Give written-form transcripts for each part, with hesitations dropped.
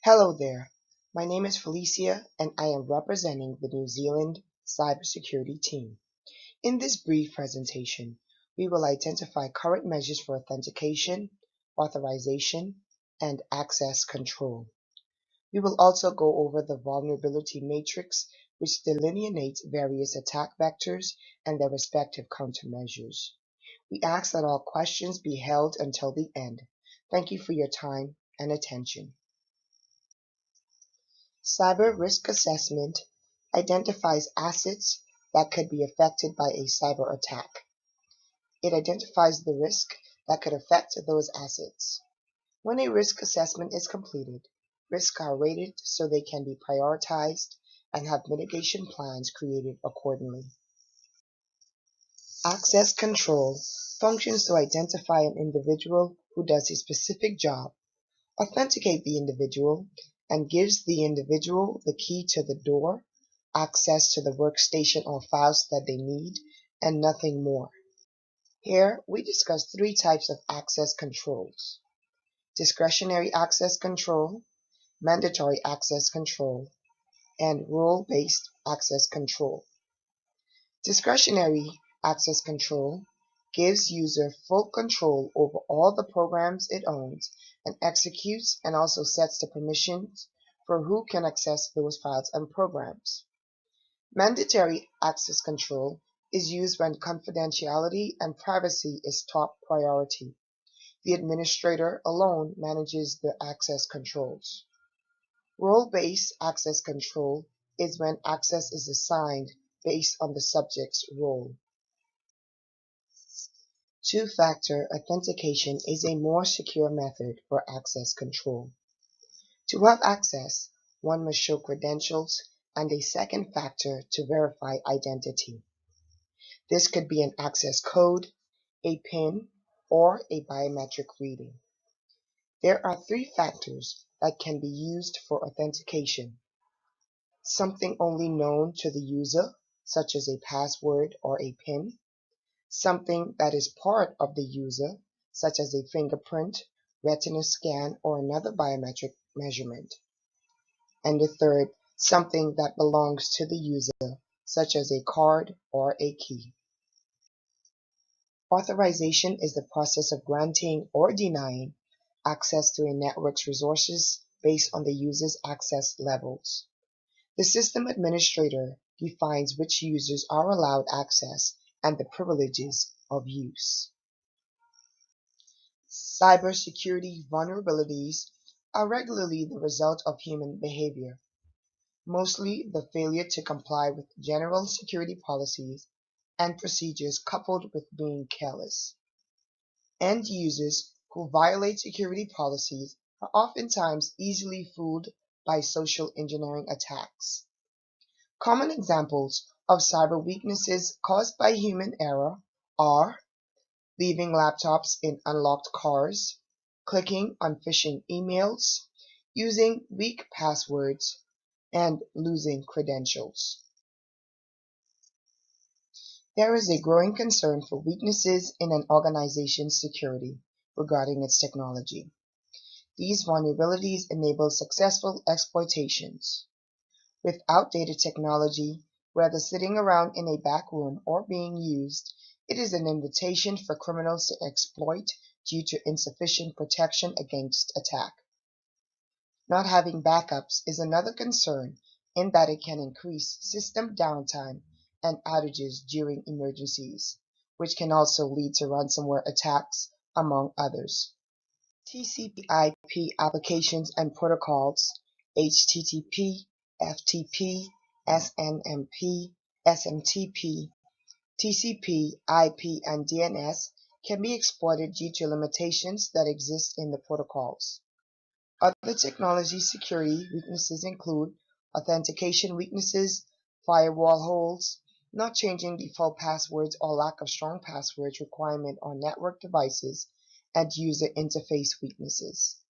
Hello there. My name is Felicia and I am representing the New Zealand Cybersecurity team. In this brief presentation, we will identify current measures for authentication, authorization, and access control. We will also go over the vulnerability matrix, which delineates various attack vectors and their respective countermeasures. We ask that all questions be held until the end. Thank you for your time and attention. Cyber risk assessment identifies assets that could be affected by a cyber attack. It identifies the risk that could affect those assets. When a risk assessment is completed, risks are rated so they can be prioritized and have mitigation plans created accordingly. Access control functions to identify an individual who does a specific job, authenticate the individual, and gives the individual the key to the door, access to the workstation or files that they need, and nothing more. Here, we discuss three types of access controls: discretionary access control, mandatory access control, and role-based access control. Discretionary access control gives user full control over all the programs it owns and executes and also sets the permissions for who can access those files and programs. Mandatory access control is used when confidentiality and privacy is top priority. The administrator alone manages the access controls. Role-based access control is when access is assigned based on the subject's role. Two-factor authentication is a more secure method for access control. To have access, one must show credentials and a second factor to verify identity. This could be an access code, a PIN, or a biometric reading. There are three factors that can be used for authentication: something only known to the user, such as a password or a PIN; something that is part of the user, such as a fingerprint, retina scan, or another biometric measurement; and the third, something that belongs to the user, such as a card or a key. Authorization is the process of granting or denying access to a network's resources based on the user's access levels. The system administrator defines which users are allowed access and the privileges of use. Cybersecurity vulnerabilities are regularly the result of human behavior, mostly the failure to comply with general security policies and procedures coupled with being careless. End users who violate security policies are oftentimes easily fooled by social engineering attacks. Common examples of cyber weaknesses caused by human error are leaving laptops in unlocked cars, clicking on phishing emails, using weak passwords, and losing credentials. There is a growing concern for weaknesses in an organization's security regarding its technology. These vulnerabilities enable successful exploitations. With outdated technology, whether sitting around in a back room or being used, it is an invitation for criminals to exploit due to insufficient protection against attack. Not having backups is another concern in that it can increase system downtime and outages during emergencies, which can also lead to ransomware attacks, among others. TCP/IP applications and protocols, HTTP, FTP, SNMP, SMTP, TCP, IP, and DNS can be exploited due to limitations that exist in the protocols. Other technology security weaknesses include authentication weaknesses, firewall holes, not changing default passwords or lack of strong passwords requirement on network devices, and user interface weaknesses.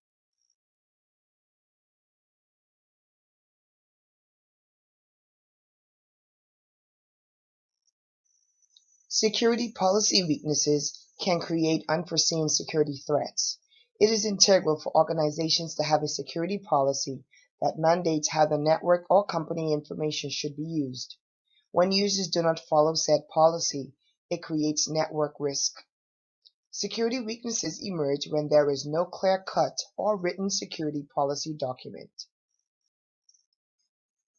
Security policy weaknesses can create unforeseen security threats. It is integral for organizations to have a security policy that mandates how the network or company information should be used. When users do not follow said policy, it creates network risk. Security weaknesses emerge when there is no clear-cut or written security policy document.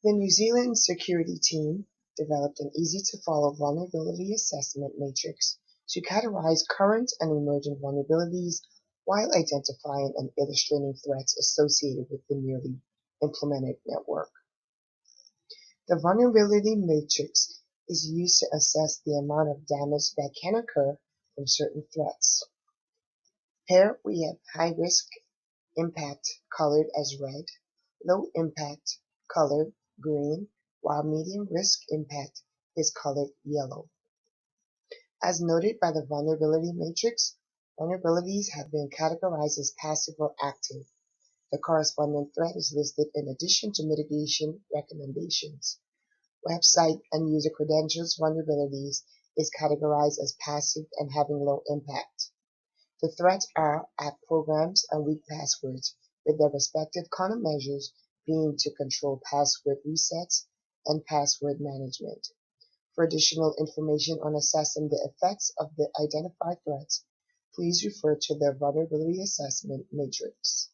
The New Zealand security team developed an easy-to-follow vulnerability assessment matrix to categorize current and emerging vulnerabilities while identifying and illustrating threats associated with the newly implemented network. The vulnerability matrix is used to assess the amount of damage that can occur from certain threats. Here we have high risk impact colored as red, low impact colored green, while medium risk impact is colored yellow. As noted by the vulnerability matrix, vulnerabilities have been categorized as passive or active. The corresponding threat is listed in addition to mitigation recommendations. Website and user credentials vulnerabilities is categorized as passive and having low impact. The threats are app programs and weak passwords, with their respective countermeasures being to control password resets and password management. For additional information on assessing the effects of the identified threats, please refer to the Vulnerability Assessment Matrix.